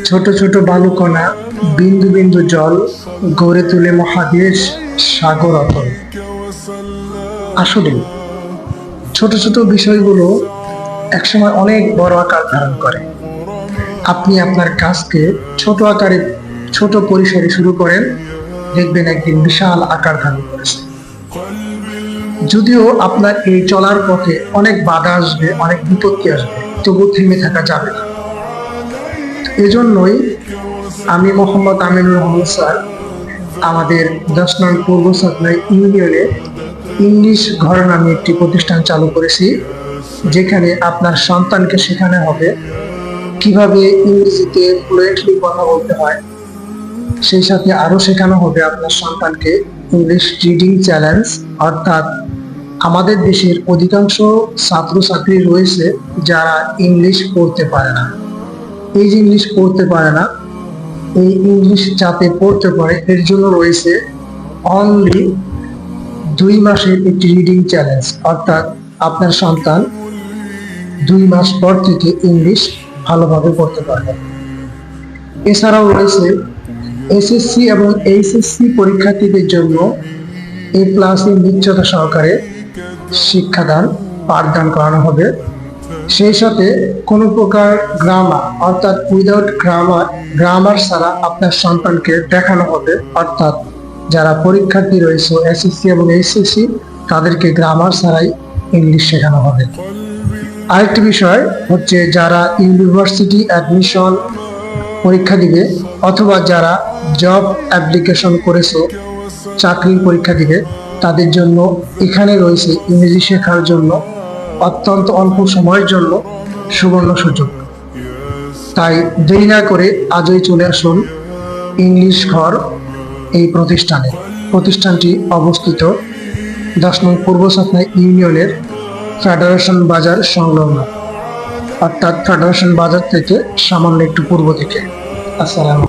ছোট ছোট বালুকণা, বিন্দু বিন্দু জল গড়ে তোলে মহাদেশ, সাগর অতল। আসলে ছোট ছোট বিষয়গুলো একসময় অনেক বড় আকার ধারণ করে। আপনি আপনার কাজকে ছোট আকারে, ছোট পরিসরে শুরু করেন, দেখবেন একদিন বিশাল আকার ধারণ করেছে। যদিও আপনার এই চলার পথে অনেক বাধা আসবে, অনেক বিপত্তি আসবে, তবু থেমে থাকা যাবে না। এজন্যই আমি মোহাম্মদ আমিনুর রহমান স্যার আমাদের 10 নং পূর্ব সাতনাই ইউনিয়নে ইংলিশ ঘর নামে একটি প্রতিষ্ঠান চালু করেছি, যেখানে আপনার সন্তানকে শেখানো হবে কিভাবে ইংরেজিতে ফ্লুয়েন্টলি কথা বলতে হয়। সেই সাথে আরো শেখানো হবে আপনার সন্তানকে ইংলিশ রিডিং চ্যালেঞ্জ, অর্থাৎ আমাদের দেশের অধিকাংশ ছাত্রছাত্রী রয়েছে যারা ইংলিশ পড়তে পারে না। এই যে ইংলিশ পড়তে পারে না, এই ইংলিশ যাতে পড়তে পারে এর জন্য রয়েছে অনলি 2 মাসের একটি রিডিং চ্যালেঞ্জ, অর্থাৎ আপনার সন্তান 2 মাস পর থেকে ইংলিশ ভালোভাবে পড়তে পারবে। এছাড়াও রয়েছে এসএসসি এবং এইচএসসি পরীক্ষার্থীদের জন্য A+ এর নিশ্চয়তা সহকারে শিক্ষাদান পাঠদান করানো হবে। সেই সাথে কোনো প্রকার গ্রামার, অর্থাৎ উইদাউট গ্রামার ছাড়া আপনার সন্তানকে দেখানো হবে, অর্থাৎ যারা পরীক্ষার্থী রয়েছে এসএসসি এবং এইচএসসি তাদেরকে গ্রামার ছাড়াই ইংলিশ শেখানো হবে। আরেকটি বিষয় হচ্ছে যারা ইউনিভার্সিটি অ্যাডমিশন পরীক্ষা দিবে অথবা যারা জব অ্যাপ্লিকেশন করেছে চাকরির পরীক্ষা দিবে, তাদের জন্য এখানে রয়েছে ইংরেজি শেখার জন্য অত্যন্ত অল্প সময়ের জন্য সুবর্ণ সুযোগ। তাই দেরি না করে আজই চলে আসুন ইংলিশ ঘর এই প্রতিষ্ঠানে। প্রতিষ্ঠানটি অবস্থিত 10 নং পূর্ব সাতনাই ইউনিয়নের ফেডারেশন বাজার সংলগ্ন, অর্থাৎ ফেডারেশন বাজার থেকে সামান্য একটু পূর্ব দিকে। আসসালাম।